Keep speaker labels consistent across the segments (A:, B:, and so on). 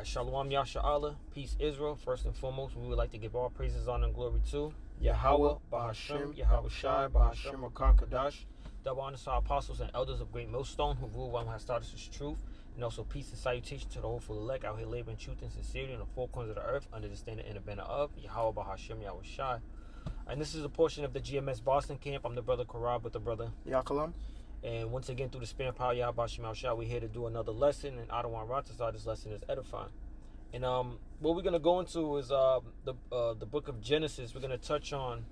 A: Shalom Yasha Allah, peace Israel. First and foremost, we would like to give all praises, honor, and glory to Yahweh, Bahashem, Yahweh Shai, Bahashem, Rakar Kadash. Double honor to our apostles and elders of Great Millstone who rule one who has started us truth. And also peace and salutation to the whole full elect out here laboring truth and sincerity in the four corners of the earth under the standard and the banner of Yahweh, Bahashem, Yahweh Shai. And this is a portion of the GMS Boston camp. I'm the brother Karab with the brother
B: Yakalam.
A: And once again, through the spirit power, Yahweh Shema Shah, we're here to do another lesson. And I don't want to start this lesson is edifying. And what we're gonna go into is the book of Genesis. We're gonna touch on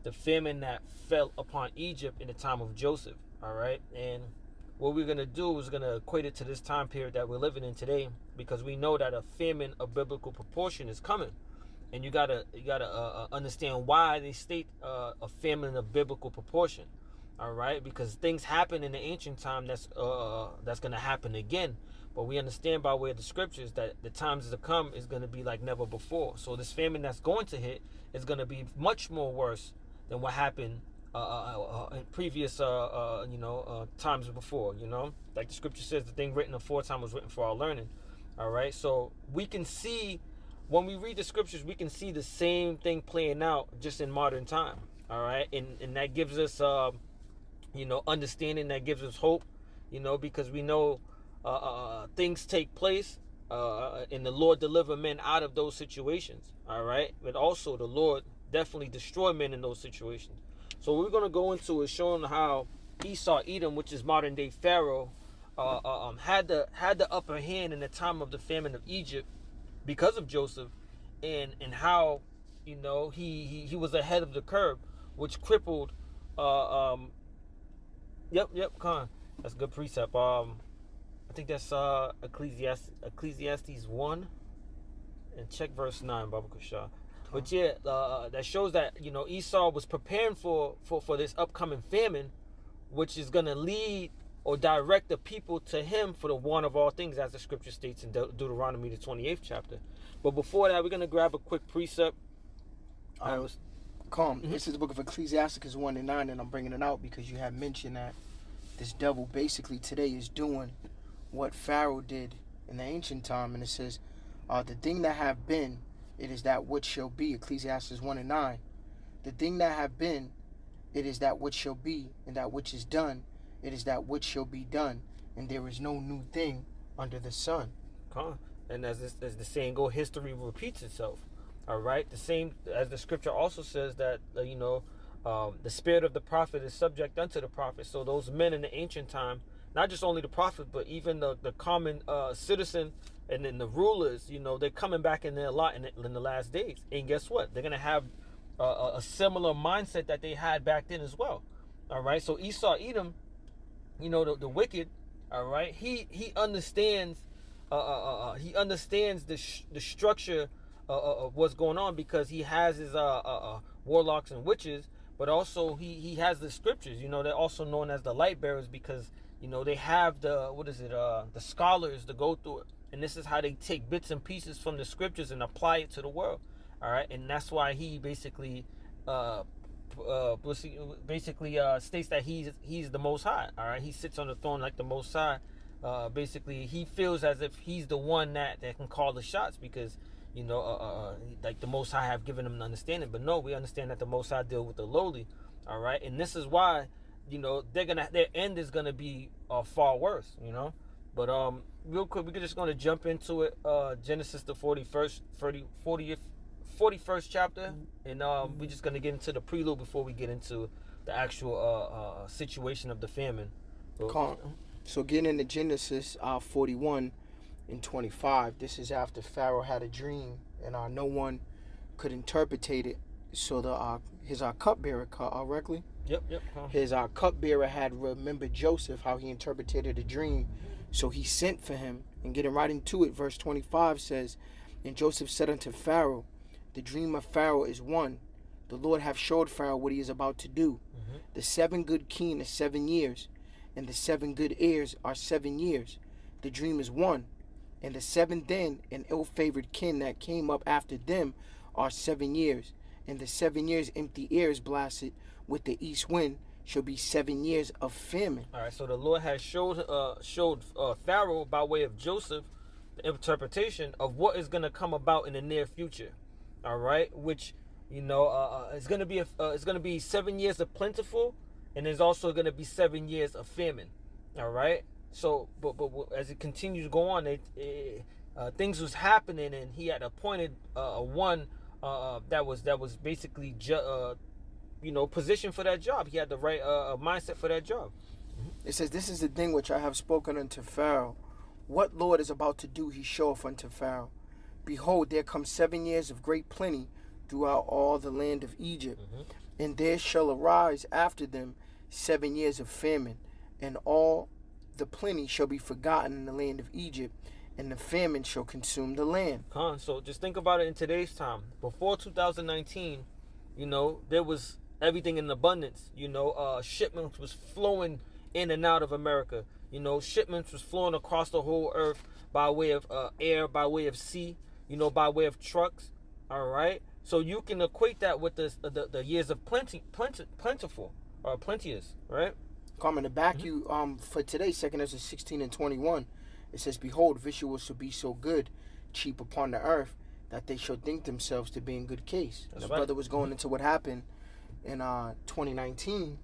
A: the famine that fell upon Egypt in the time of Joseph. All right, and what we're gonna do is gonna equate it to this time period that we're living in today, because we know that a famine of biblical proportion is coming, and you gotta understand why they state a famine of biblical proportion. All right, because things happen in the ancient time that's gonna happen again, but we understand by way of the scriptures that the times to come is gonna be like never before. So this famine that's going to hit is gonna be much more worse than what happened in previous times before. You know, like the scripture says, the thing written aforetime was written for our learning. All right, so we can see when we read the scriptures, we can see the same thing playing out just in modern time. All right, and that gives us understanding, that gives us hope, because we know things take place and the Lord deliver men out of those situations. All right, but also the Lord definitely destroy men in those situations. So what we're going to go into is showing how Esau, Edom, which is modern day Pharaoh, had the upper hand in the time of the famine of Egypt because of Joseph, and how he was ahead of the curve, which crippled Khan. That's a good precept. I think that's Ecclesiastes 1, and check verse 9, Baba Kushah. But yeah, that shows that Esau was preparing for this upcoming famine, which is gonna lead or direct the people to him for the want of all things, as the scripture states in Deuteronomy the 28th chapter. But before that, we're gonna grab a quick precept.
B: This is the book of Ecclesiastes 1 and 9, and I'm bringing it out because you have mentioned that this devil basically today is doing what Pharaoh did in the ancient time, and it says, the thing that have been, it is that which shall be. Ecclesiastes 1 and 9. The thing that have been, it is that which shall be, and that which is done, it is that which shall be done, and there is no new thing under the sun.
A: And as the saying go, history repeats itself. All right, the same as the scripture also says that the spirit of the prophet is subject unto the prophet. So those men in the ancient time, not just only the prophet, but even the common citizen and then the rulers, they're coming back in there a lot in the last days. And guess what? They're gonna have a similar mindset that they had back then as well. All right, so Esau, Edom, the wicked. All right, he understands the structure of what's going on, because he has his warlocks and witches, but also he has the scriptures. They're also known as the light bearers, because they have the scholars to go through it, and this is how they take bits and pieces from the scriptures and apply it to the world. All right, and that's why he basically states that he's the Most High. All right, he sits on the throne like the Most High. Basically, he feels as if he's the one that can call the shots, because like the Most High have given him an understanding. But no, we understand that the Most High deal with the lowly. All right, and this is why their end is gonna be far worse. But real quick, we're just gonna jump into it. Genesis the 41st chapter, and we're just gonna get into the prelude before we get into the actual situation of the famine.
B: So getting into Genesis 41 and 25, this is after Pharaoh had a dream, and no one could interpretate it. So his cupbearer correctly.
A: Yep.
B: His cupbearer had remembered Joseph, how he interpreted the dream. So he sent for him, and getting right into it, verse 25 says, and Joseph said unto Pharaoh, the dream of Pharaoh is one. The Lord hath showed Pharaoh what he is about to do. Mm-hmm. The 7 good kine is 7 years, and the 7 good heirs are 7 years. The dream is one. And the 7 then and ill-favored kin that came up after them are 7 years. And the 7 years empty airs blasted with the east wind shall be 7 years of famine.
A: All right, so the Lord has showed Pharaoh by way of Joseph the interpretation of what is going to come about in the near future. All right, which it's going to be it's going to be 7 years of plentiful, and there's also going to be 7 years of famine. All right. So, but as it continues to go on, things was happening, and he had appointed one that was basically positioned for that job. He had the right mindset for that job.
B: It says, "This is the thing which I have spoken unto Pharaoh. What Lord is about to do, he showeth unto Pharaoh. Behold, there come 7 years of great plenty throughout all the land of Egypt, and there shall arise after them 7 years of famine, and all the plenty shall be forgotten in the land of Egypt, and the famine shall consume the land."
A: So just think about it in today's time. Before 2019, there was everything in abundance. Shipments was flowing in and out of America. Shipments was flowing across the whole earth by way of air, by way of sea, by way of trucks. All right. So you can equate that with the years of plentiful or plenteous, right?
B: Carmen, to back you for today, 2 Ezra 16 and 21, it says, "Behold, visuals shall be so good, cheap upon the earth, that they shall think themselves to be in good case."
A: That's
B: the
A: right.
B: brother was going into what happened in 2019,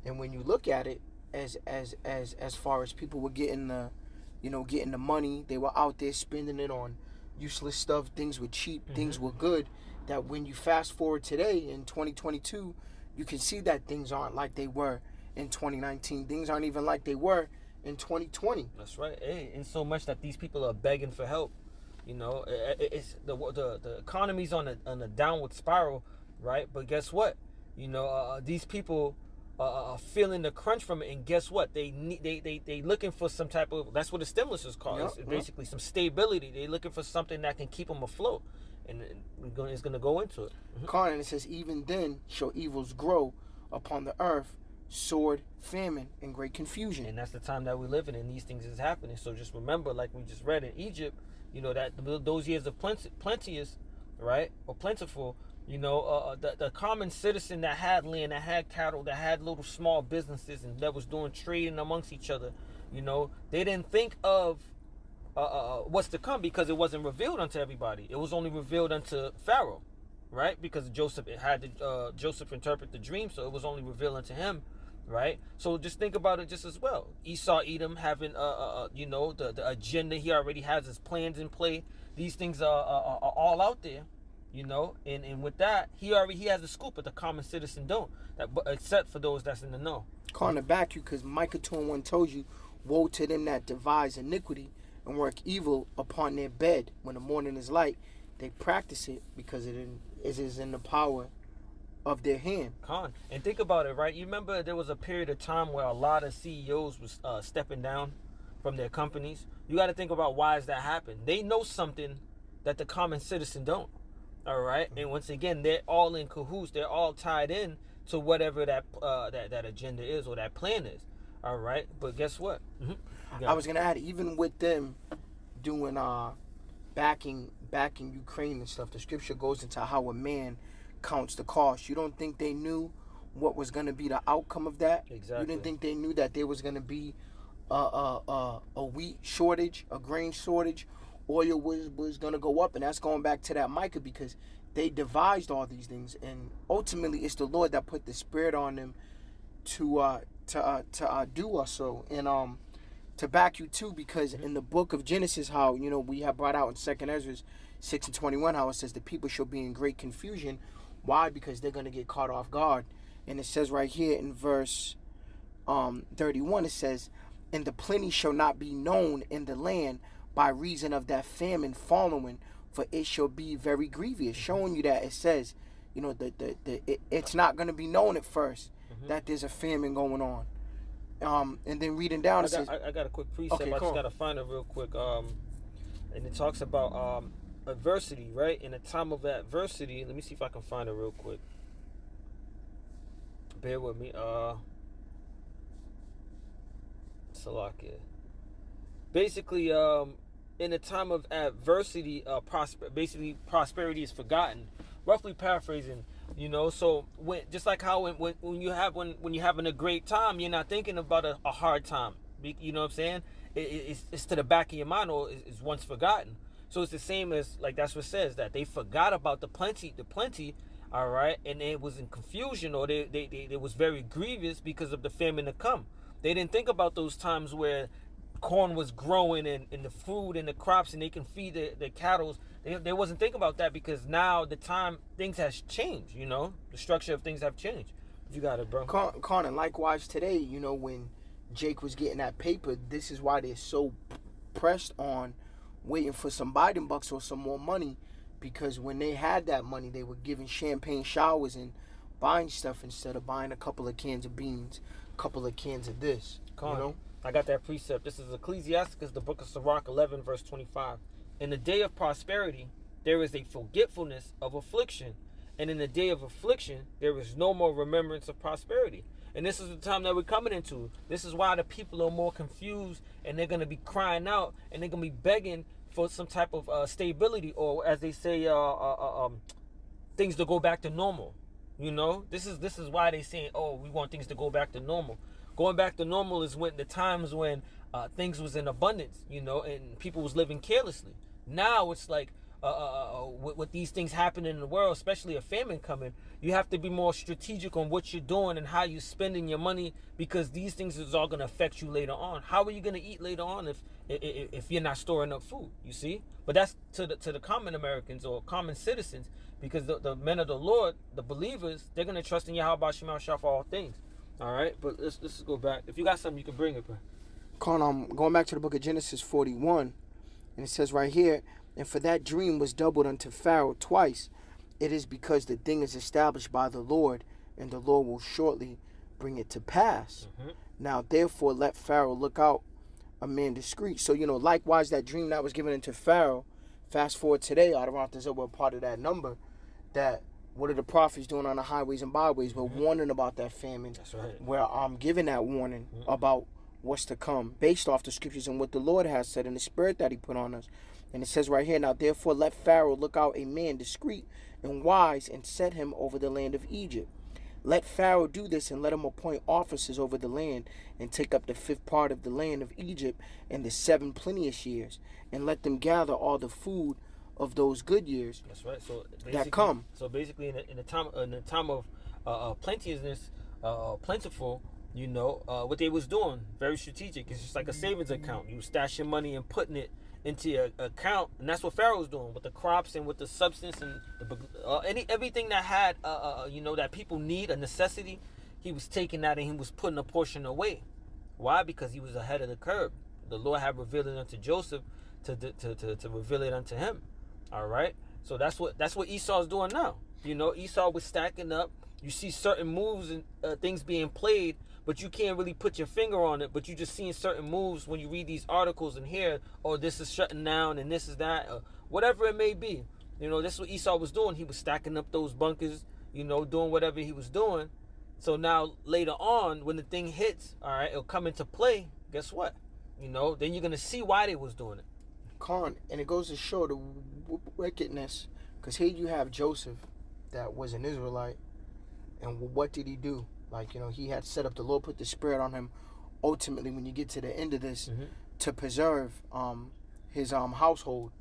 B: and when you look at it, as far as people were getting the money, they were out there spending it on useless stuff. Things were cheap, things were good. That when you fast forward today in 2022, you can see that things aren't like they were in 2019. Things aren't even like they were in 2020.
A: That's right. And so much that these people are begging for help. It's the economy's on a downward spiral, right? But guess what? These people are feeling the crunch from it, and guess what? They looking for some type of, that's what the stimulus is called.
B: Yep,
A: It's basically some stability. They looking for something that can keep them afloat, and it's going to go into it.
B: And it says, "Even then shall evils grow upon the earth, sword, famine, and great confusion."
A: And that's the time that we're living in. These things is happening. So just remember, like we just read in Egypt, that those years of plenteous, right, or plentiful, the common citizen that had land, that had cattle, that had little small businesses, and that was doing trading amongst each other, they didn't think of what's to come, because it wasn't revealed unto everybody. It was only revealed unto Pharaoh, right? Because Joseph Joseph interpret the dream, so it was only revealed unto him, right? So just think about it just as well. Esau, Edom having the agenda. He already has his plans in play. These things are all out there, and with that, he has a scoop, but the common citizen don't. Except for those that's in the know.
B: Calling it back you, because Micah 2:1 told you, "Woe to them that devise iniquity and work evil upon their bed. When the morning is light, they practice it, because it is in the power of their hand."
A: And think about it, right? You remember there was a period of time where a lot of CEOs was stepping down from their companies. You got to think about why is that happened. They know something that the common citizen don't. All right, and once again, they're all in cahoots. They're all tied in to whatever that agenda is, or that plan is. All right, but guess what?
B: I was gonna add, even with them doing backing Ukraine and stuff, the scripture goes into how a man counts the cost. You don't think they knew what was gonna be the outcome of that?
A: Exactly.
B: You didn't think they knew that there was gonna be a wheat shortage, a grain shortage. Oil was going to go up, and that's going back to that Micah, because they devised all these things, and ultimately it's the Lord that put the spirit on them to do us so. And to back you too, because in the book of Genesis, how we have brought out in 2 Ezra 6 and 21, how it says the people shall be in great confusion. Why? Because they're going to get caught off guard. And it says right here in verse 31, it says, "And the plenty shall not be known in the land by reason of that famine following, for it shall be very grievous." Showing you that it says, it's not going to be known at first that there's a famine going on. And then reading down, it says,
A: I got a quick precept.
B: Okay,
A: I
B: cool.
A: just got to find it real quick. And it talks about adversity, right? In a time of adversity, let me see if I can find it real quick. Bear with me. Salakia. Basically, in a time of adversity, prosperity is forgotten. Roughly paraphrasing, So just like how when you're having a great time, you're not thinking about a hard time. You know what I'm saying? it's to the back of your mind, or is once forgotten. So it's the same as, like, that's what it says, that they forgot about the plenty, all right, and it was in confusion, or it was very grievous because of the famine to come. They didn't think about those times where corn was growing, and the food and the crops, and they can feed the cattle. They wasn't thinking about that, because now the time, things has changed, the structure of things have changed. You got it, bro.
B: Con, and likewise today, when Jake was getting that paper, this is why they're so pressed on waiting for some Biden bucks or some more money, because when they had that money, they were giving champagne showers and buying stuff instead of buying a couple of cans of beans, a couple of cans of this.
A: I got that precept. This is Ecclesiasticus, the book of Sirach 11, verse 25. In the day of prosperity, there is a forgetfulness of affliction. And in the day of affliction, there is no more remembrance of prosperity. And this is the time that we're coming into. This is why the people are more confused, and they're going to be crying out, and they're going to be begging for some type of stability, or as they say, things to go back to normal. This is why they saying, oh, we want things to go back to normal. Going back to normal is when the times when things was in abundance, and people was living carelessly. Now it's like, with these things happening in the world, especially a famine coming, you have to be more strategic on what you're doing and how you're spending your money, because these things is all going to affect you later on. How are you going to eat later on if you're not storing up food? You see? But that's to the common Americans or common citizens, because the men of the Lord, the believers, they're going to trust in Yahweh Shema Shah for all things. All right, but let's go back. If you got something, you can bring it, bro.
B: Con, going back to the book of Genesis 41, and it says right here, and for that dream was doubled unto Pharaoh twice. It is because the thing is established by the Lord, and the Lord will shortly bring it to pass. Mm-hmm. Now, therefore, let Pharaoh look out a man discreet. So, likewise, that dream that was given into Pharaoh, fast forward today, Adonai were part of that number, that what are the prophets doing on the highways and byways? We're warning about that famine.
A: That's right.
B: Where I'm giving that warning about what's to come, based off the scriptures and what the Lord has said, and the spirit that he put on us. And it says right here, now therefore let Pharaoh look out a man discreet and wise, and set him over the land of Egypt. Let Pharaoh do this, and let him appoint officers over the land, and take up the 5th part of the land of Egypt in the 7 plenteous years, and let them gather all the food of those good years.
A: That's right. So
B: that come.
A: So basically, in the time of plenteousness, plentiful, what they was doing, very strategic. It's just like a savings account. You stash your money and putting it into your account, and that's what Pharaoh was doing with the crops and with the substance and everything that had that people need, a necessity. He was taking that and he was putting a portion away. Why? Because he was ahead of the curve. The Lord had revealed it unto Joseph to reveal it unto him. All right. So that's what Esau's doing now. Esau was stacking up. You see certain moves and things being played, but you can't really put your finger on it. But you just seeing certain moves when you read these articles and hear, oh, this is shutting down and this is that, whatever it may be. That's what Esau was doing. He was stacking up those bunkers, doing whatever he was doing. So now later on, when the thing hits, all right, it'll come into play. Guess what? Then you're gonna see why they was doing it.
B: And it goes to show the wickedness, because here you have Joseph, that was an Israelite, and what did he do? He had set up, the Lord put the spirit on him, ultimately, when you get to the end of this, to preserve his household.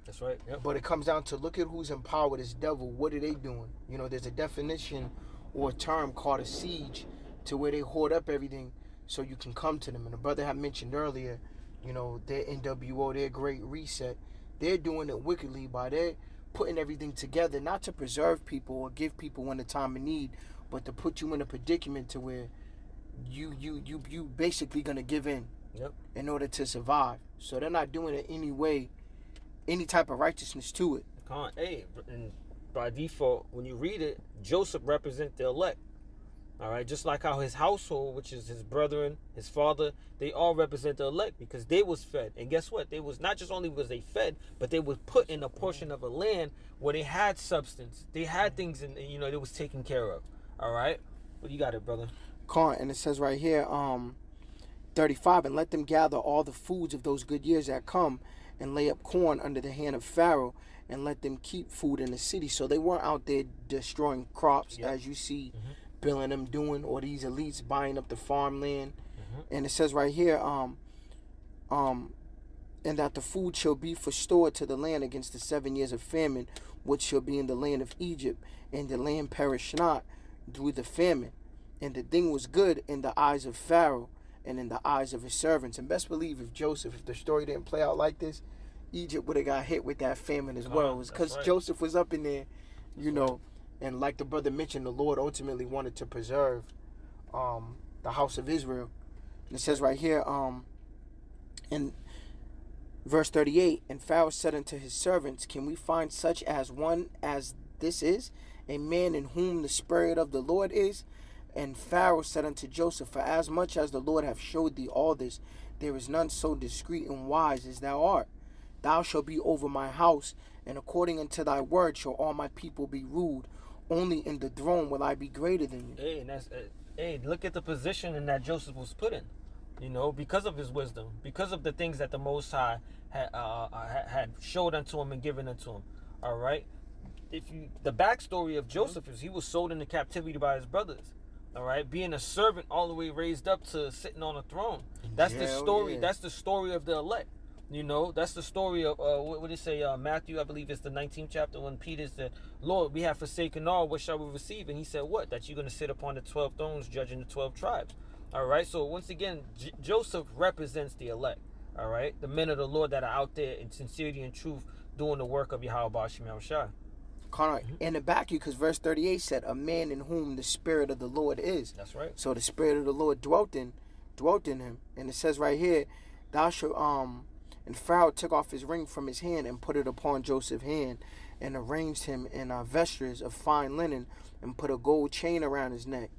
A: That's right. Yep.
B: But it comes down to, look at who's in power with this devil. What are they doing? There's a definition or a term called a siege, to where they hoard up everything so you can come to them. And the brother had mentioned earlier, their NWO, their Great Reset, they're doing it wickedly by they're putting everything together, not to preserve people or give people in a time of need, but to put you in a predicament to where you basically gonna give in.
A: Yep.
B: In order to survive. So they're not doing it any type of righteousness to it.
A: Hey, and by default, when you read it, Joseph represents the elect. All right, just like how his household, which is his brethren, his father, they all represent the elect, because they was fed. And guess what? They was not just only was they fed, but they was put in a portion of a land where they had substance. They had things, and they was taken care of. All right, well, you got it, brother.
B: And it says right here, 35, and let them gather all the foods of those good years that come, and lay up corn under the hand of Pharaoh, and let them keep food in the city. So they weren't out there destroying crops, as you see Bill and them doing, or these elites buying up the farmland. And it says right here, And that the food shall be forstored to the land against the 7 years of famine, which shall be in the land of Egypt, and the land perish not through the famine. And the thing was good in the eyes of Pharaoh and in the eyes of his servants. And best believe if Joseph, if the story didn't play out like this, Egypt would have got hit with that famine as well. It was because Joseph was up in there, you know, and like the brother mentioned, the Lord ultimately wanted to preserve the house of Israel. And it says right here, in verse 38, and Pharaoh said unto his servants, can we find such as one as this is, a man in whom the Spirit of the Lord is? And Pharaoh said unto Joseph, for as much as the Lord hath showed thee all this, there is none so discreet and wise as thou art. Thou shalt be over my house, and according unto thy word shall all my people be ruled. Only in the throne will I be greater than you.
A: Hey, and that's hey, look at the position in that Joseph was put in. You know, because of his wisdom, because of the things that the Most High had showed unto him and given unto him. All right. The backstory of Joseph is he was sold into captivity by his brothers. All right, being a servant all the way raised up to sitting on a throne. That's the story. Yeah. That's the story of the elect. You know, that's the story of what did it say? Matthew, I believe it's the 19th chapter, when Peter said, "Lord, we have forsaken all. What shall we receive?" And he said, "What? That you're going to sit upon the 12 thrones, judging the 12 tribes." All right. So once again, Joseph represents the elect. All right, the men of the Lord that are out there in sincerity and truth, doing the work of Yahweh Bashim Yahushua.
B: In the back, because verse 38 said, a man in whom the Spirit of the Lord is.
A: That's right.
B: So the Spirit of the Lord dwelt in him. And it says right here, thou shalt, and Pharaoh took off his ring from his hand and put it upon Joseph's hand, and arranged him in vestures of fine linen, and put a gold chain around his neck.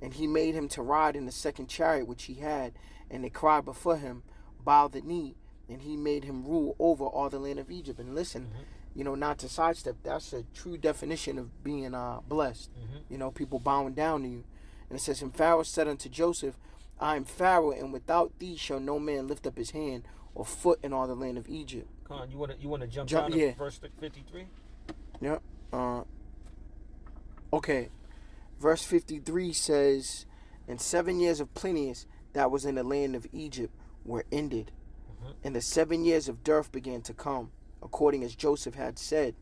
B: And he made him to ride in the second chariot which he had, and they cried before him, bow the knee, and he made him rule over all the land of Egypt. And listen, you know, not to sidestep, that's a true definition of being blessed. You know, people bowing down to you. And it says, and Pharaoh said unto Joseph, I am Pharaoh, and without thee shall no man lift up his hand or foot in all the land of Egypt.
A: Come on, you want to jump down to verse 53?
B: Yep. Okay. Verse 53 says, and 7 years of plenteous that was in the land of Egypt were ended, and the 7 years of dearth began to come, according as Joseph had said,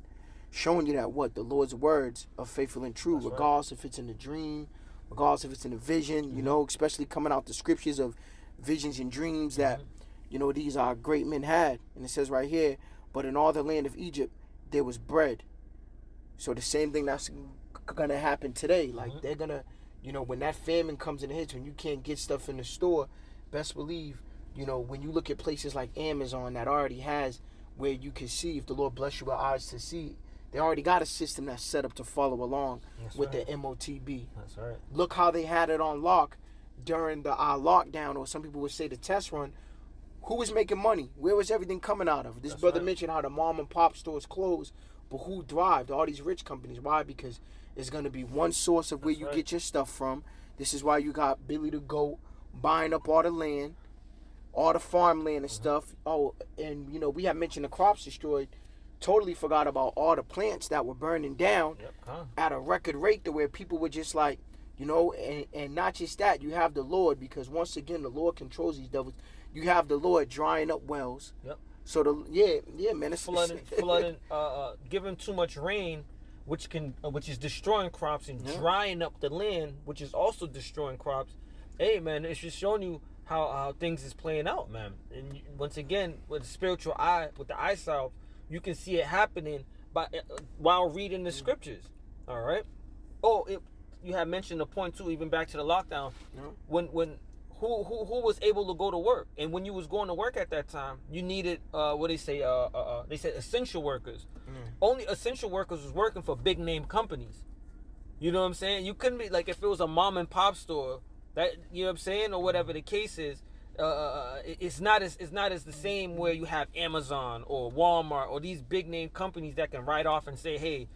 B: showing you that what? The Lord's words are faithful and true. That's regardless if it's in a dream, regardless if it's in a vision, you know, especially coming out the scriptures of visions and dreams that, you know, these are great men had. And it says right here, but in all the land of Egypt, there was bread. So the same thing that's going to happen today. Like they're going to, you know, when that famine comes and hits, when you can't get stuff in the store, best believe, you know, when you look at places like Amazon that already has where you can see, if the Lord bless you with eyes to see, they already got a system that's set up to follow along with the MOTB.
A: That's right.
B: Look how they had it on lock during the lockdown, or some people would say the test run. Who was making money? Where was everything coming out of? This brother mentioned how the mom and pop stores closed, but who thrived? All these rich companies. Why? Because it's going to be one source of where you get your stuff from. This is why you got Billy the Goat buying up all the land, all the farmland and stuff. Oh, and you know, we have mentioned the crops destroyed. Totally forgot about all the plants that were burning down at a record rate to where people were just like, you know, and not just that, you have the Lord, because once again, the Lord controls these devils. You have the Lord drying up wells. So man, it's
A: flooding, giving too much rain, which is destroying crops, and drying up the land, which is also destroying crops. Hey, man, it's just showing you how things is playing out, man. And once again, with the spiritual eye, with the eyesight, you can see it happening while reading the scriptures. All right. Oh, you had mentioned the point too, even back to the lockdown. When who was able to go to work, and when you was going to work at that time, you needed they said essential workers. Only essential workers was working for big name companies. You know what I'm saying? You couldn't be like, if it was a mom and pop store, that, you know what I'm saying, or whatever the case is. It's not as the same where you have Amazon or Walmart or these big name companies that can write off and say, hey,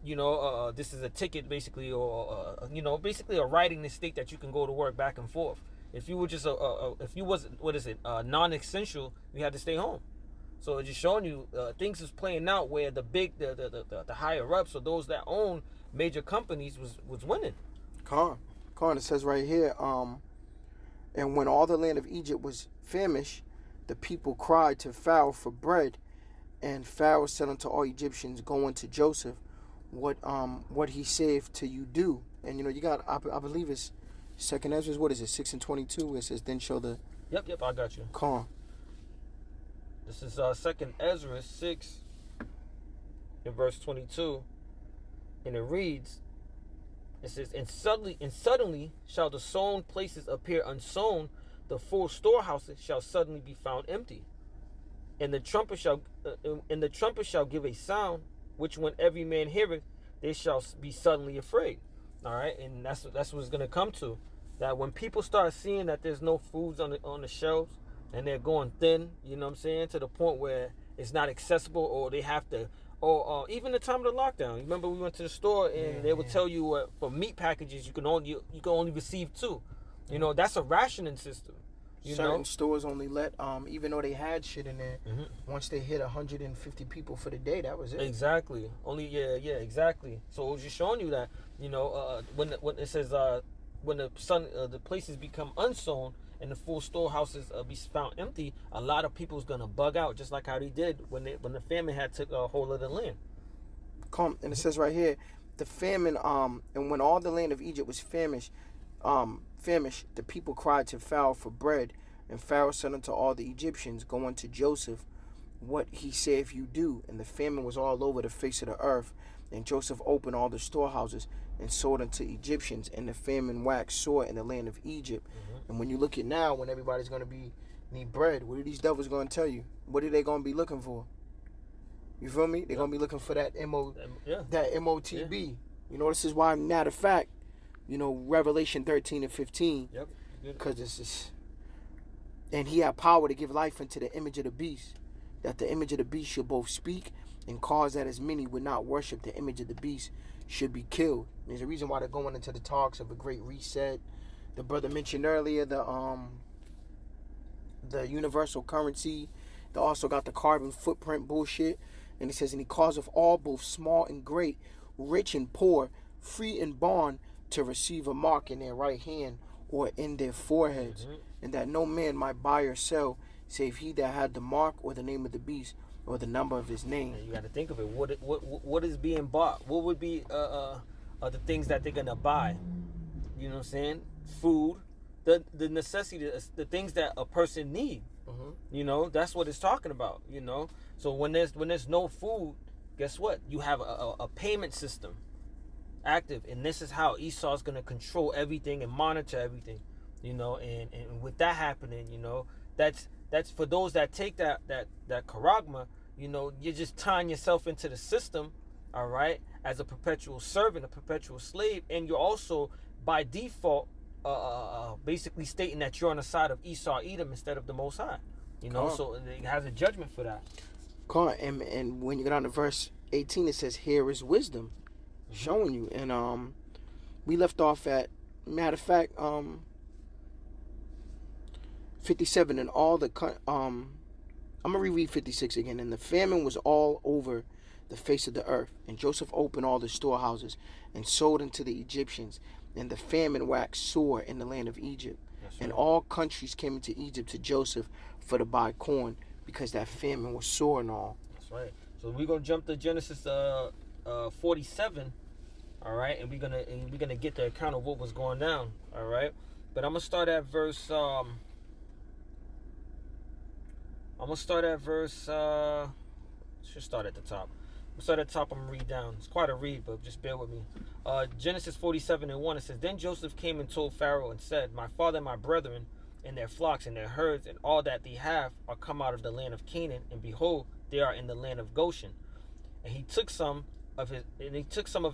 A: you know, this is a ticket basically, or you know, basically a writing mistake that you can go to work back and forth. If you were just if you wasn't, non-essential, you had to stay home. So it's just showing you things is playing out where the higher ups, or those that own major companies, was winning.
B: It says right here, and when all the land of Egypt was famished, the people cried to Pharaoh for bread, and Pharaoh said unto all Egyptians, go unto Joseph, what he saith to you do. And you got, I believe it's Second Ezra, what is it, 6:22, where it says, then show the...
A: Yep, I got you.
B: Con.
A: This is Second Ezra 6 in verse 22, and it reads, it says, and suddenly shall the sown places appear unsown, the full storehouses shall suddenly be found empty, and the trumpet shall give a sound, which when every man heareth, they shall be suddenly afraid. All right, and that's what it's going to come to. That when people start seeing that there's no foods on the shelves, and they're going thin, you know what I'm saying, to the point where it's not accessible, or they have to, or even the time of the lockdown. You remember we went to the store and they would tell you for meat packages you can only receive 2. You know, that's a rationing system.
B: Certain stores only let, even though they had shit in there, once they hit 150 people for the day, that was it.
A: Exactly. Only exactly. So it was just showing you that, when it says when the places become unsown and the full storehouses be found empty, a lot of people's gonna bug out, just like how they did when the famine had took a hold of the land.
B: And it says right here, the famine, and when all the land of Egypt was famished, the people cried to Pharaoh for bread, and Pharaoh said unto all the Egyptians, go unto Joseph, what he saith you do. And the famine was all over the face of the earth, and Joseph opened all the storehouses and sold unto Egyptians, and the famine waxed sore in the land of Egypt. And when you look at now, when everybody's going to need bread, what are these devils going to tell you? What are they going to be looking for? You feel me? They're going to be looking for that MOTB. This is why, matter of fact, Revelation 13 and 15.
A: Yep.
B: Because this is, and he had power to give life unto the image of the beast, that the image of the beast should both speak and cause that as many would not worship the image of the beast should be killed. There's a reason why they're going into the talks of a great reset. The brother mentioned earlier the universal currency. They also got the carbon footprint bullshit. And it says, and he causeth all, both small and great, rich and poor, free and bond, to receive a mark in their right hand or in their foreheads, and that no man might buy or sell, save he that had the mark or the name of the beast or the number of his name.
A: And you got to think of it. What is being bought? What would be the things that they're gonna buy? You know what I'm saying? Food, the necessity, the things that a person needs. That's what it's talking about. So when there's no food, guess what? You have a payment system active, and this is how Esau's going to control everything and monitor everything, and with that happening, that's for those that take that charagma, you're just tying yourself into the system, all right, as a perpetual servant, a perpetual slave, and you're also by default basically stating that you're on the side of Esau Edom instead of the Most High, so it has a judgment for that.
B: And when you get on to verse 18, it says, here is wisdom, showing you. And we left off at, matter of fact, 57, and all the I'm gonna reread 56 again. And the famine was all over the face of the earth, and Joseph opened all the storehouses and sold unto the Egyptians, and the famine waxed sore in the land of Egypt. And all countries came into Egypt to Joseph for to buy corn, because that famine was sore and all.
A: That's right. So we're gonna jump to Genesis 47, all right, and we're gonna get the account of what was going down, all right. But I'm gonna start at verse. Should start at the top. I'm gonna start at the top. I'm gonna read down. It's quite a read, but just bear with me. Genesis 47 and 1. It says, then Joseph came and told Pharaoh and said, my father and my brethren and their flocks and their herds and all that they have are come out of the land of Canaan, and behold, they are in the land of Goshen. And he took some of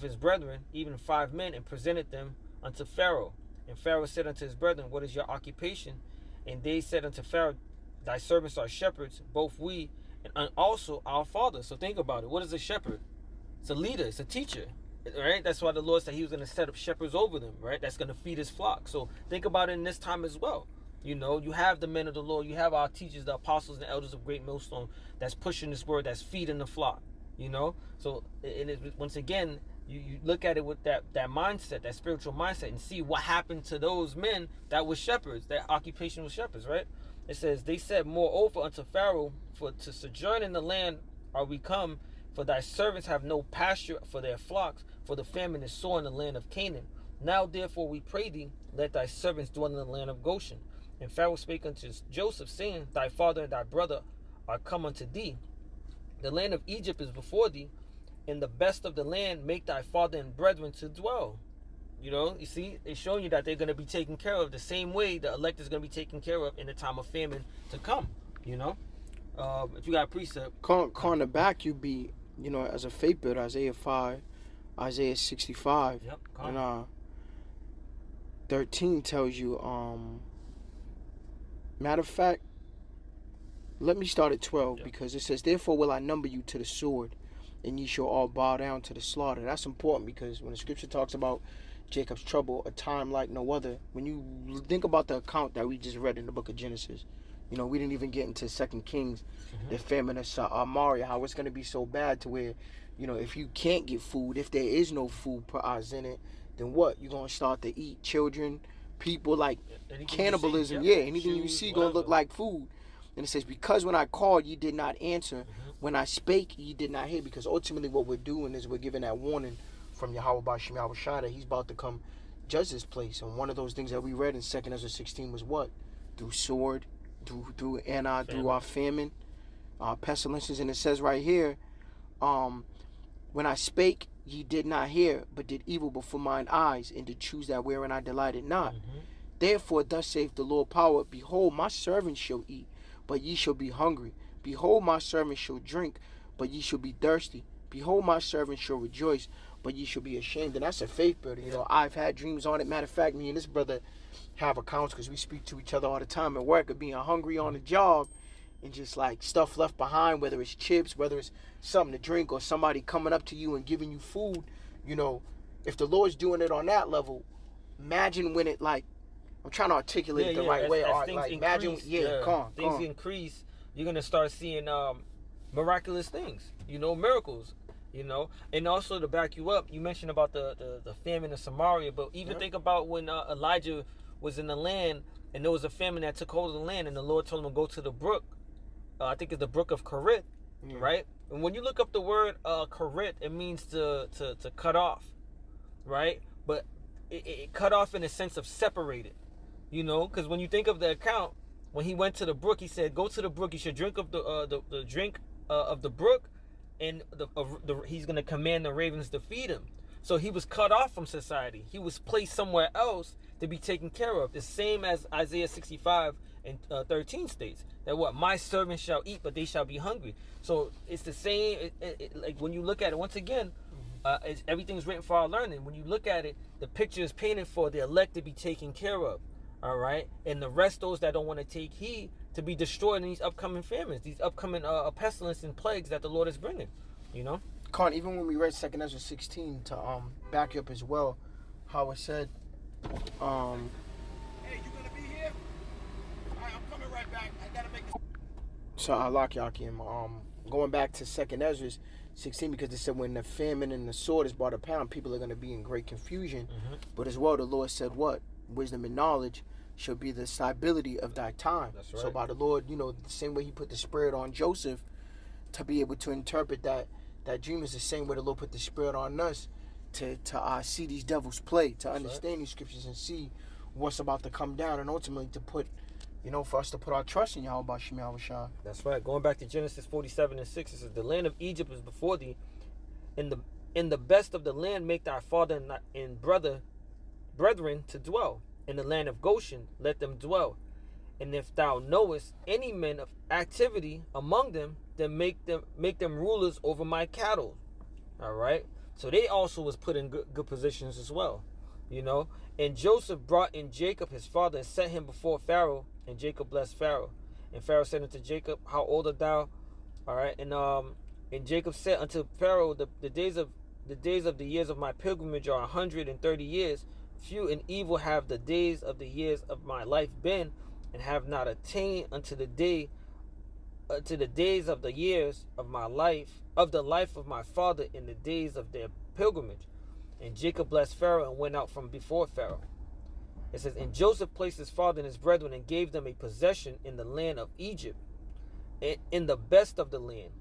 A: his brethren, even 5 men, and presented them unto Pharaoh. And Pharaoh said unto his brethren, what is your occupation? And they said unto Pharaoh, thy servants are shepherds, both we and also our fathers. So think about it. What is a shepherd? It's a leader. It's a teacher. Right? That's why the Lord said he was going to set up shepherds over them. Right? That's going to feed his flock. So think about it in this time as well. You have the men of the Lord. You have our teachers, the apostles and elders of Great Millstone, that's pushing this word, that's feeding the flock. So once again, you look at it with that mindset, that spiritual mindset, and see what happened to those men that were shepherds. Their occupation was shepherds, right? It says, they said moreover unto Pharaoh, for to sojourn in the land are we come, for thy servants have no pasture for their flocks, for the famine is sore in the land of Canaan. Now therefore we pray thee, let thy servants dwell in the land of Goshen. And Pharaoh spake unto Joseph, saying, thy father and thy brother are come unto thee. The land of Egypt is before thee. In the best of the land make thy father and brethren to dwell. You know, you see, it's showing you that they're going to be taken care of the same way the elect is going to be taken care of in the time of famine to come. You know, if you got a precept.
B: Calling the back, you be, you know, as a faith builder, Isaiah 5, Isaiah 65.
A: Yep.
B: And 13 tells you, matter of fact, let me start at 12, because it says, therefore will I number you to the sword, and ye shall all bow down to the slaughter. That's important, because when the scripture talks about Jacob's trouble, a time like no other, when you think about the account that we just read in the book of Genesis, you know, we didn't even get into 2 Kings, the famine of Samaria, how it's going to be so bad to where, you know, if you can't get food, if there is no food per it, then what? You're going to start to eat children, people, like anything cannibalism. Anything you see going to look like food. And it says, because when I called, you did not answer. When I spake, you did not hear. Because ultimately what we're doing is we're giving that warning from Yahweh Bashim Yahweh Shai that he's about to come judge this place. And one of those things that we read in 2 Ezra 16 was what? Through sword, through through our famine, pestilences. And it says right here, when I spake, ye did not hear, but did evil before mine eyes, and did choose that wherein I delighted not. Therefore thus saith the Lord power, behold, my servants shall eat, but ye shall be hungry. Behold, my servants shall drink, but ye shall be thirsty. Behold, my servants shall rejoice, but ye shall be ashamed. And that's a faith builder. You know, I've had dreams on it. Matter of fact, me and this brother have accounts because we speak to each other all the time at work of being hungry on the job and just like stuff left behind, whether it's chips, whether it's something to drink, or somebody coming up to you and giving you food. You know, if the Lord's doing it on that level, imagine when it, like, I'm trying to articulate it the right way.
A: As
B: Like,
A: increase,
B: imagine,
A: things increase, you're going to start seeing miraculous things, you know, miracles, you know. And also to back you up, you mentioned about the famine of Samaria, but even think about when Elijah was in the land and there was a famine that took hold of the land, and the Lord told him to go to the brook, I think it's the brook of Kerith, right? And when you look up the word Kerith, it means to cut off, right? But it cut off in a sense of separated, you know, because when you think of the account, when he went to the brook, he said, go to the brook, you should drink of the drink of the brook, and he's going to command the ravens to feed him. So he was cut off from society. He was placed somewhere else to be taken care of. The same as Isaiah 65 and 13 states, that what? My servants shall eat, but they shall be hungry. So it's the same, like when you look at it, once again, everything's written for our learning. When you look at it, the picture is painted for the elect to be taken care of. All right, and the rest, those that don't want to take heed, to be destroyed in these upcoming famines, these upcoming pestilence and plagues that the Lord is bringing. You know,
B: Con, even when we read 2 Ezra 16 to back up as well, how it said,
C: Hey, you gonna be here? All right, I'm coming right back. I gotta make this.
B: So I lock Yakim. Going back to 2 Ezra 16, because it said when the famine and the sword is brought upon, people are going to be in great confusion. But as well, the Lord said what? Wisdom and knowledge shall be the stability of thy time.
A: That's right.
B: So by the Lord, you know, the same way he put the spirit on Joseph to be able to interpret that dream, is the same way the Lord put the spirit on us to see these devils play, to understand these scriptures and see what's about to come down, and ultimately to put, you know, for us to put our trust in Yahweh Bashim Yahweh Shai.
A: That's right. Going back to Genesis 47 and 6, it says, the land of Egypt is before thee. In the best of the land make thy father and brethren to dwell. In the land of Goshen let them dwell. And if thou knowest any men of activity among them, then make them rulers over my cattle. All right. So they also was put in good positions as well, you know. And Joseph brought in Jacob his father and set him before Pharaoh, and Jacob blessed Pharaoh. And Pharaoh said unto Jacob, how old art thou? All right. And Jacob said unto Pharaoh, the days of the years of my pilgrimage are 130 years. Few and evil have the days of the years of my life been, and have not attained unto the days of the years of my life, of the life of my father in the days of their pilgrimage. And Jacob blessed Pharaoh and went out from before Pharaoh. It says, and Joseph placed his father and his brethren and gave them a possession in the land of Egypt, in the best of the land,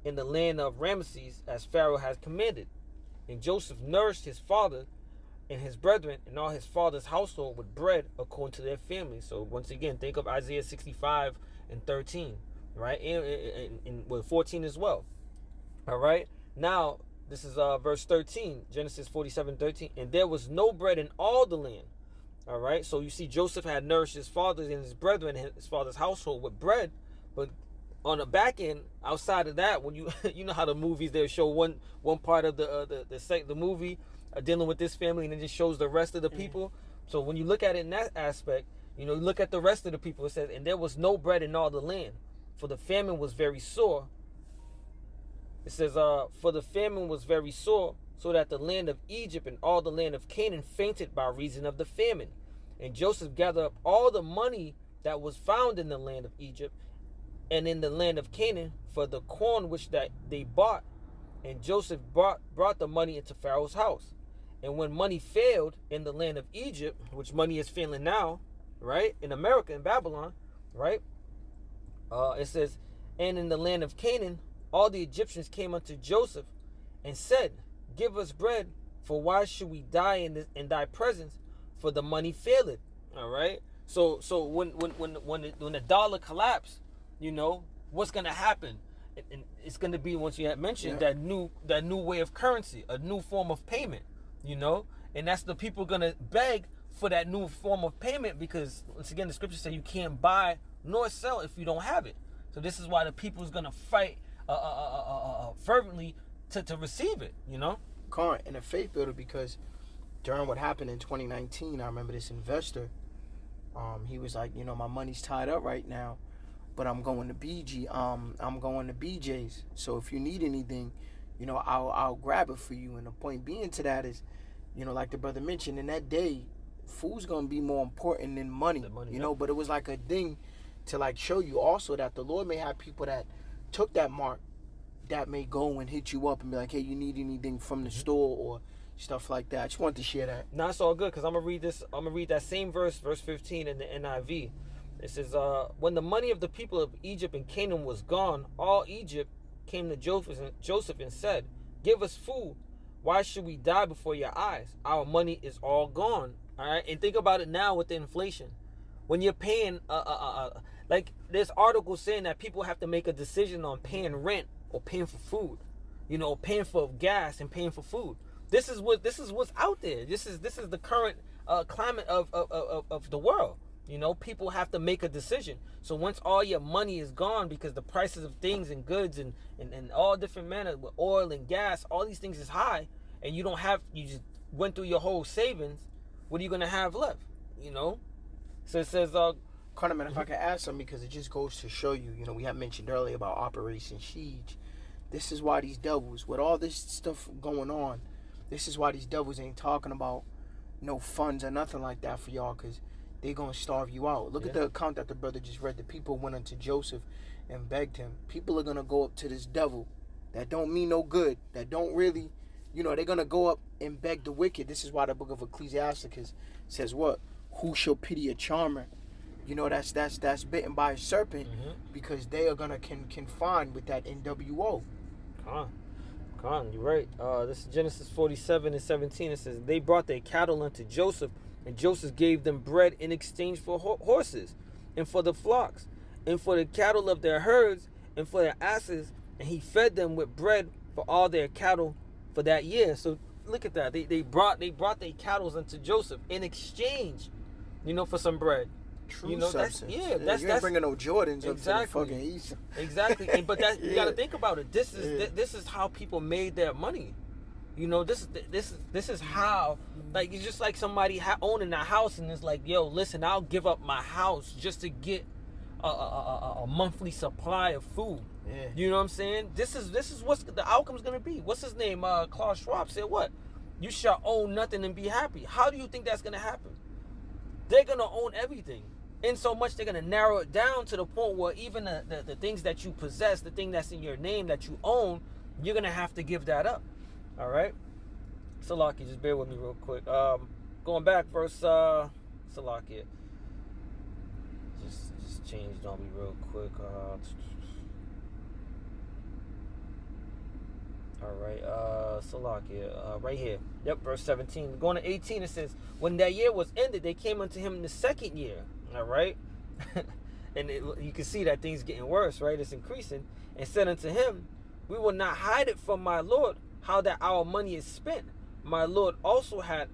A: in the land of Ramesses, as Pharaoh had commanded. And Joseph nourished his father and his brethren and all his father's household with bread according to their families. So once again, think of Isaiah 65 and 13, right? And with 14 as well. All right. Now, this is verse 13, Genesis 47:13. And there was no bread in all the land. All right. So you see, Joseph had nourished his father and his brethren and his father's household with bread. But on the back end, outside of that, when you you know how the movies, they show one part of the movie dealing with this family, and it just shows the rest of the people. So when you look at it in that aspect, you look at the rest of the people. It says, and there was no bread in all the land, for the famine was very sore. It says, for the famine was very sore, so that the land of Egypt and all the land of Canaan fainted by reason of the famine. And Joseph gathered up all the money that was found in the land of Egypt and in the land of Canaan for the corn which that they bought. And Joseph brought the money into Pharaoh's house. And when money failed in the land of Egypt, which money is failing now, right, in America, in Babylon, right, it says, and in the land of Canaan, all the Egyptians came unto Joseph and said, give us bread, for why should we die in thy presence? For the money faileth. All right. So when the dollar collapsed, what's gonna happen? And it's gonna be, once you had mentioned, that new way of currency, a new form of payment. And that's the people gonna beg for that new form of payment, because once again the scriptures say you can't buy nor sell if you don't have it. So this is why the people's gonna fight fervently to receive it.
B: Current and a faith builder, because during what happened in 2019, I remember this investor, he was like, my money's tied up right now, but I'm going to I'm going to BJ's. So if you need anything, I'll grab it for you. And the point being to that is, like the brother mentioned, in that day, food's gonna be more important than money. But it was like a thing to like show you also that the Lord may have people that took that mark that may go and hit you up and be like, hey, you need anything from the store or stuff like that. I just wanted to share that.
A: No, it's all good, because I'm gonna read that same verse 15 in the NIV. It says, when the money of the people of Egypt and Canaan was gone, all Egypt came to Joseph and said, give us food. Why should we die before your eyes? Our money is all gone. All right. And think about it now with the inflation. When you're paying, like there's articles saying that people have to make a decision on paying rent or paying for food, paying for gas and paying for food. This is what's out there. This is the current climate of the world. People have to make a decision. So once all your money is gone, because the prices of things and goods and all different manner with oil and gas, all these things is high, and you just went through your whole savings, what are you gonna have left? So it says,
B: Carter, man, if I could add something, because it just goes to show you, we had mentioned earlier about Operation Siege. This is why these devils, with all this stuff going on, this is why these devils ain't talking about no funds or nothing like that for y'all, because they're going to starve you out. Look at the account that the brother just read. The people went unto Joseph and begged him. People are going to go up to this devil that don't mean no good, that don't really, they're going to go up and beg the wicked. This is why the book of Ecclesiasticus says what? Who shall pity a charmer? That's bitten by a serpent, because they are going to confine with that NWO.
A: Khan, you're right. This is Genesis 47 and 17. It says, they brought their cattle unto Joseph, and Joseph gave them bread in exchange for horses, and for the flocks, and for the cattle of their herds, and for their asses, and he fed them with bread for all their cattle for that year. So look at that. They brought their cattle unto Joseph in exchange, for some bread.
B: True substance.
A: That's
B: you ain't bringing no Jordans
A: exactly,
B: up to the fucking East.
A: Exactly. But that you got to think about it. This is how people made their money. This is how, like, it's just like somebody owning a house and it's like, yo, listen, I'll give up my house just to get a monthly supply of food.
B: Yeah.
A: You know what I'm saying? This is what's the outcome's gonna be. What's his name? Klaus Schwab said what? You shall own nothing and be happy. How do you think that's gonna happen? They're gonna own everything. In so much they're gonna narrow it down to the point where even the things that you possess, the thing that's in your name that you own, you're gonna have to give that up. All right. So Lockie, just bear with me real quick. Going back, verse Salakia. Just changed on me real quick. All right, Salakia, right here. Yep, verse 17. Going to 18, it says, when that year was ended, they came unto him in the second year. All right. And you can see that things getting worse, right? It's increasing. And said unto him, we will not hide it from my Lord, how that our money is spent. My Lord also hath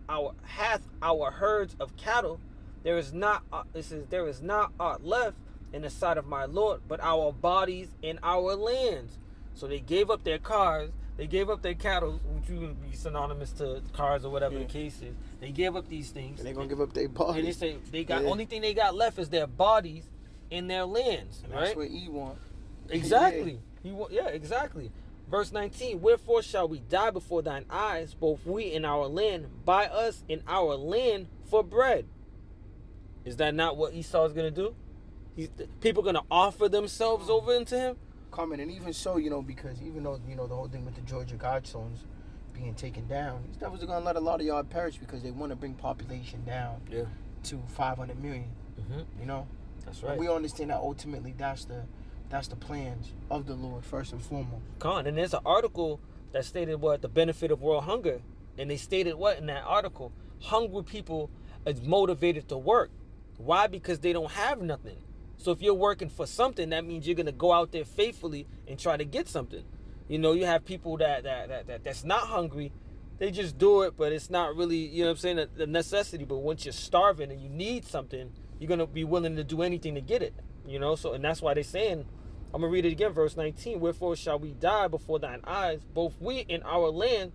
A: our herds of cattle. There is not aught left in the sight of my Lord, but our bodies and our lands. So they gave up their cars, they gave up their cattle, which would be synonymous to cars or whatever the case is. They gave up these things.
B: And they're gonna give up their bodies.
A: And they say they got only thing they got left is their bodies and their lands.
B: And
A: right?
B: that's what he want.
A: Exactly. Exactly. Verse 19, wherefore shall we die before thine eyes, both we and our land, buy us in our land for bread? Is that not what Esau is going to do? People going to offer themselves over into him?
B: Coming, and even so, because even though, the whole thing with the Georgia Guidestones being taken down, these devils are going to let a lot of y'all perish because they want to bring population down to 500 million.
A: That's right.
B: And we understand that ultimately that's the plans of the Lord, first and foremost.
A: And there's an article that stated the benefit of world hunger. And they stated in that article? Hungry people is motivated to work. Why? Because they don't have nothing. So if you're working for something, that means you're going to go out there faithfully and try to get something. You have people that's not hungry. They just do it, but it's not really, the necessity. But once you're starving and you need something, you're going to be willing to do anything to get it. So, and that's why they're saying, I'm going to read it again, verse 19. Wherefore shall we die before thine eyes, both we in our land,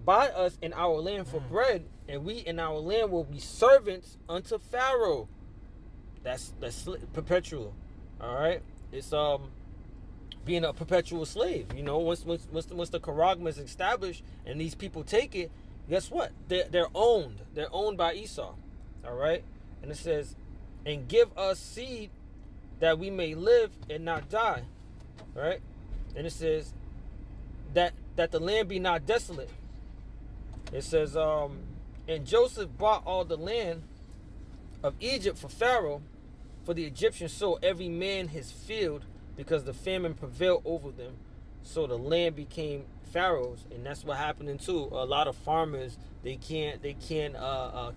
A: buy us in our land for bread, and we in our land will be servants unto Pharaoh. That's perpetual. All right. It's being a perpetual slave. Once the charagma is established and these people take it, guess what? They're owned. They're owned by Esau. All right. And it says, and give us seed that we may live and not die. Right? And it says that the land be not desolate. It says, and Joseph bought all the land of Egypt for Pharaoh, for the Egyptians sold every man his field, because the famine prevailed over them. So the land became Pharaoh's, and that's what happening too. A lot of farmers, they can't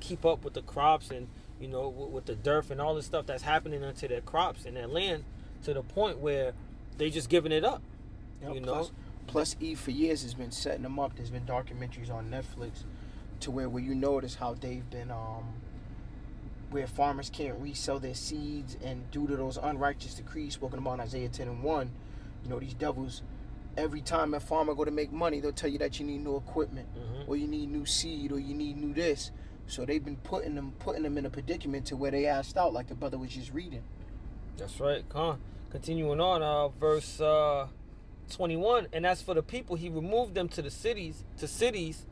A: keep up with the crops, and with the dearth and all the stuff that's happening unto their crops and their land, to the point where they just giving it up.
B: Plus E for years has been setting them up. There's been documentaries on Netflix to where you notice how they've been where farmers can't resell their seeds, and due to those unrighteous decrees spoken about in Isaiah 10 and 1, these devils, every time a farmer go to make money, they'll tell you that you need new equipment, or you need new seed, or you need new this. So they've been putting them in a predicament to where they asked out, like the brother was just reading.
A: That's right. Continuing on, verse 21. And as for the people, he removed them to cities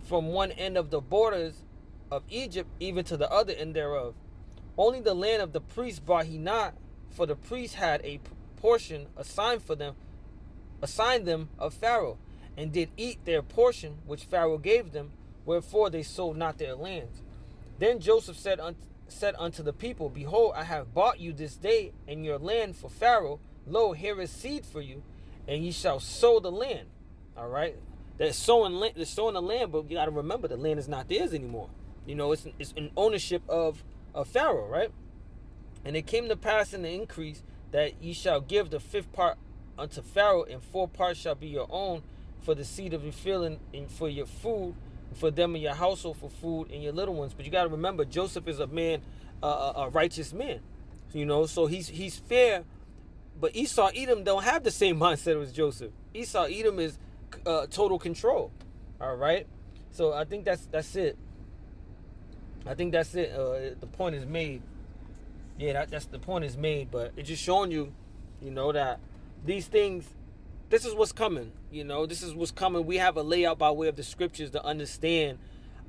A: from one end of the borders of Egypt, even to the other end thereof. Only the land of the priests brought he not, for the priests had a portion assigned them of Pharaoh, and did eat their portion which Pharaoh gave them, wherefore they sold not their lands. Then Joseph said unto the people, behold, I have bought you this day and your land for Pharaoh. Lo, here is seed for you, and ye shall sow the land. All right, they're sowing the land, but you got to remember the land is not theirs anymore. It's an ownership of Pharaoh, right? And it came to pass in the increase that ye shall give the fifth part unto Pharaoh, and 4 parts shall be your own for the seed of your field and for your food, for them and your household for food and your little ones. But you got to remember, Joseph is a man, a righteous man. So he's fair. But Esau, Edom don't have the same mindset as Joseph. Esau, Edom is total control. All right. So I think that's it. The point is made. Yeah, that's the point is made. But it's just showing you, that these things, this is what's coming. This is what's coming. We have a layout by way of the scriptures to understand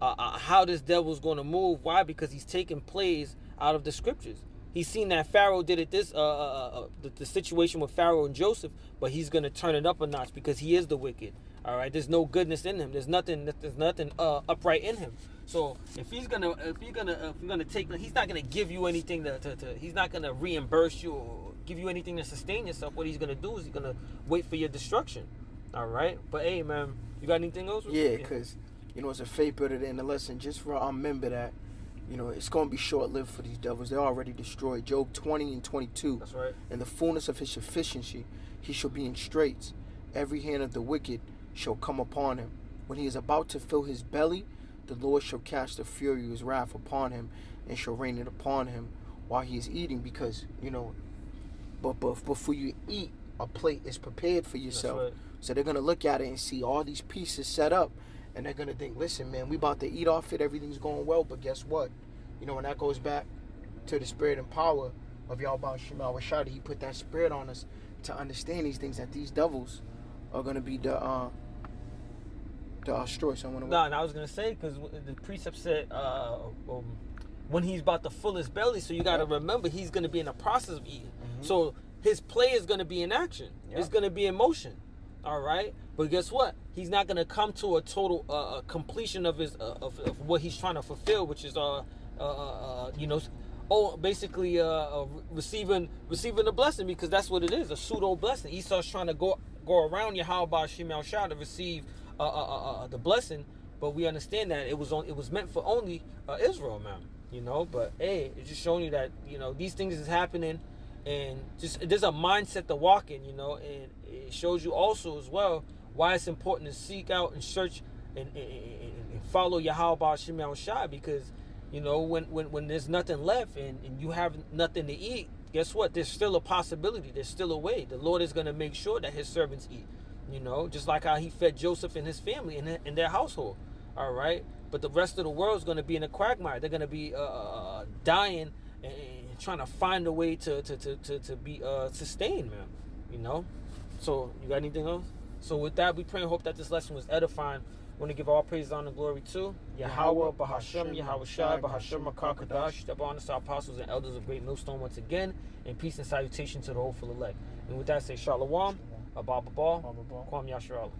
A: how this devil's going to move. Why? Because he's taking plays out of the scriptures. He's seen that Pharaoh did it the situation with Pharaoh and Joseph, but he's gonna turn it up a notch because he is the wicked. All right, there's no goodness in him. There's nothing upright in him. So if you're gonna take, he's not gonna give you anything he's not gonna reimburse you or give you anything to sustain yourself. What he's gonna do is he's gonna wait for your destruction. All right, but hey, man, you got anything else?
B: Yeah, because it's a faith better than the lesson. Just for our remember that, it's going to be short-lived for these devils. They're already destroyed. Job 20 and 22.
A: That's right.
B: In the fullness of his sufficiency, he shall be in straits. Every hand of the wicked shall come upon him. When he is about to fill his belly, the Lord shall cast the fury of his wrath upon him and shall rain it upon him while he is eating. Because, but before you eat, a plate is prepared for yourself.
A: That's right.
B: So they're going to look at it and see all these pieces set up. And they're going to think, listen, man, we about to eat off it. Everything's going well. But guess what? When that goes back to the spirit and power of Yahweh Shemal Rashad, he put that spirit on us to understand these things, that these devils are going to be the destroy someone.
A: No, and I was going to say, because the precept said when he's about to fill his belly, so you got to remember he's going to be in the process of eating. Mm-hmm. So his play is going to be in action. Yep. It's going to be in motion. All right, but guess what? He's not gonna come to a total completion of his of what he's trying to fulfill, which is basically receiving the blessing, because that's what it is, a pseudo blessing. Esau's trying to go around Yahweh Shemal Shah to receive the blessing, but we understand that it was meant for only Israel, man. But hey, it's just showing you that these things is happening. And just there's a mindset to walk in, and it shows you also as well why it's important to seek out and search and follow Yahweh Shemal Shai, because when there's nothing left and you have nothing to eat, guess what? There's still a possibility. There's still a way. The Lord is going to make sure that His servants eat. Just like how He fed Joseph and his family in their household. All right, but the rest of the world is going to be in a quagmire. They're going to be dying and trying to find a way to be sustained, man. So you got anything else? So with that, we pray and hope that this lesson was edifying. We want to give all praise, honor, and glory to Yahweh, Bahashem, Yahweh Shai, Bahashem, Makar Kadash. Step on us, our apostles and elders of Great Millstone once again, and peace and salutation to the hopeful elect. And with that, say Shalom, Abba Kwam Yasharal.